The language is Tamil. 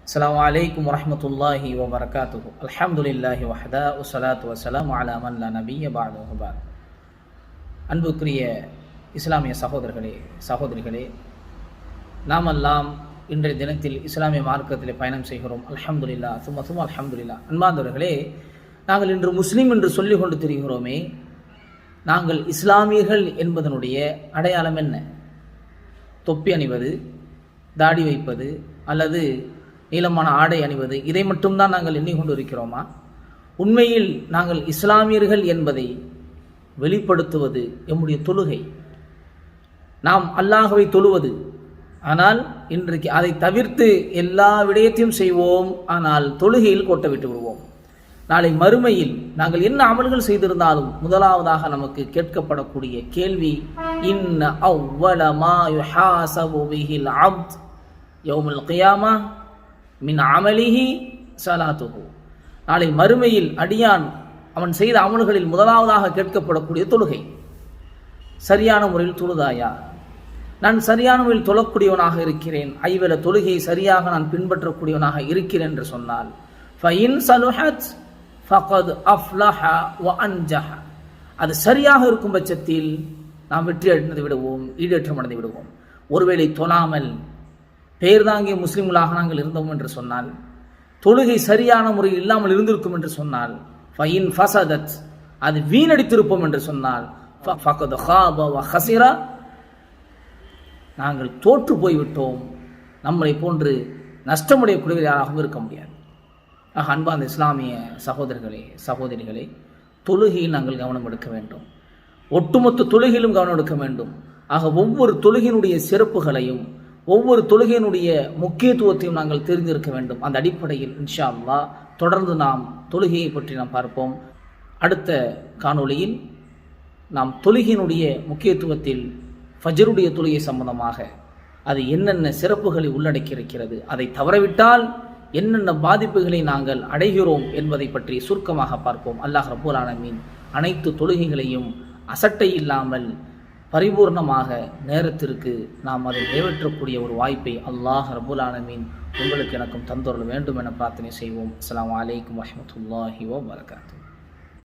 அஸ்ஸலாமு அலைக்கும் வரஹ்மத்துல்லாஹி வபரகாத்துஹு. அல்ஹம்துலில்லாஹி வஹ்தா வஸ்ஸலாத்து வஸ்ஸலாமு அலா மன் லா நபிய்ய பஅதஹு. அன்புக்குரிய இஸ்லாமிய சகோதரர்களே, சகோதரிகளே, நாமெல்லாம் இன்றைய தினத்தில் இஸ்லாமிய மார்க்கத்தில் பயணம் செய்கிறோம். அல்ஹம்துலில்லாஹ், சும்மா அல்ஹம்துலில்லாஹ். அன்பார்ந்தவர்களே, நாங்கள் இன்று முஸ்லீம் என்று சொல்லிக் கொண்டு திரிகிறோமே, நாங்கள் இஸ்லாமியர்கள் என்பதனுடைய அடையாளம் என்ன? தொப்பி அணிவது, தாடி வைப்பது, அல்லது நீளமான ஆடை அணிவது, இதை மட்டும்தான் நாங்கள் எண்ணிக்கொண்டு இருக்கிறோமா? உண்மையில் நாங்கள் இஸ்லாமியர்கள் என்பதை வெளிப்படுத்துவது எம்முடைய தொழுகை. நாம் அல்லாஹ்வை தொழுவது, ஆனால் இன்றைக்கு அதை தவிர்த்து எல்லா விடயத்தையும் செய்வோம். ஆனால் தொழுகையில் கோட்டை விட்டு விடுவோம். நாளை மறுமையில் நாங்கள் என்ன அமல்கள் செய்திருந்தாலும் முதலாவதாக நமக்கு கேட்கப்படக்கூடிய கேள்வி, இன்ன அவ்வல மா யுஹாஸபு பிஹில் அப்த் யௌமுல் கியாமா மின் அமலிஹி ஸலாத்துஹு. நாளை மறுமையில் அடியான் அவன் செய்த அமல்களில் முதலாவதாக கேட்கப்படக்கூடிய தொழுகை. சரியான முறையில் தொழுதாயா? நான் சரியான முறையில் தொழக்கூடியவனாக இருக்கிறேன், ஐவேள தொழுகையை சரியாக நான் பின்பற்றக்கூடியவனாக இருக்கிறேன் என்று சொன்னால், ஃபஇன் ஸலுஹத் ஃபகத் அஃப்லஹ வ அன்ஜஹ, அது சரியாக இருக்கும் பட்சத்தில் நாம் வெற்றி அடைந்து விடுவோம், ஈடேற்றம் அடைந்து விடுவோம். ஒருவேளை தொழாமல் பெயர்தாங்கிய முஸ்லிம்களாக நாங்கள் இருந்தோம் என்று சொன்னால், தொழுகை சரியான முறையில் இல்லாமல் இருந்திருக்கும் என்று சொன்னால், ஃபஇன் ஃபஸதத், அது வீணடித்திருப்போம் என்று சொன்னால், ஃபகத் ஹாப வ ஹஸிர, நாங்கள் தோற்று போய்விட்டோம், நம்மளை போன்று நஷ்டமுடையக்கூடியவராகவும் இருக்க முடியாது. ஆக அன்பார்ந்த இஸ்லாமிய சகோதரர்களே, சகோதரிகளே, தொழுகையில் நாங்கள் கவனம் எடுக்க வேண்டும். ஒட்டுமொத்த தொழுகையிலும் கவனம் எடுக்க வேண்டும். ஆக ஒவ்வொரு தொழுகையினுடைய சிறப்புகளையும் ஒவ்வொரு தொழுகையினுடைய முக்கியத்துவத்தையும் நாங்கள் தெரிந்திருக்க வேண்டும். அந்த அடிப்படையில் இன்ஷா அல்லாஹ் தொடர்ந்து நாம் தொழுகையை பற்றி நாம் பார்ப்போம். அடுத்த காணொளியில் நாம் தொழுகையினுடைய முக்கியத்துவத்தில் ஃபஜ்ருடைய தொழுகை சம்பந்தமாக அது என்னென்ன சிறப்புகளை உள்ளடக்கி இருக்கிறது, அதை தவறவிட்டால் என்னென்ன பாதிப்புகளை நாங்கள் அடைகிறோம் என்பதை பற்றி சுருக்கமாக பார்ப்போம். அல்லாஹ் ரப்பல் ஆலமீன் அனைத்து தொழுகைகளையும் அசட்டை இல்லாமல் பரிபூர்ணமாக நேரத்திற்கு நாம் அதை நிறைவேற்றக்கூடிய ஒரு வாய்ப்பை அல்லாஹ் ரப்பல் ஆலமீன் உங்களுக்கு எனக்கும் தந்தருள வேண்டும் என பிரார்த்தனை செய்வோம். அஸ்ஸலாமு அலைக்கும் வரஹ்மத்துல்லாஹி வபரகாத்துஹு.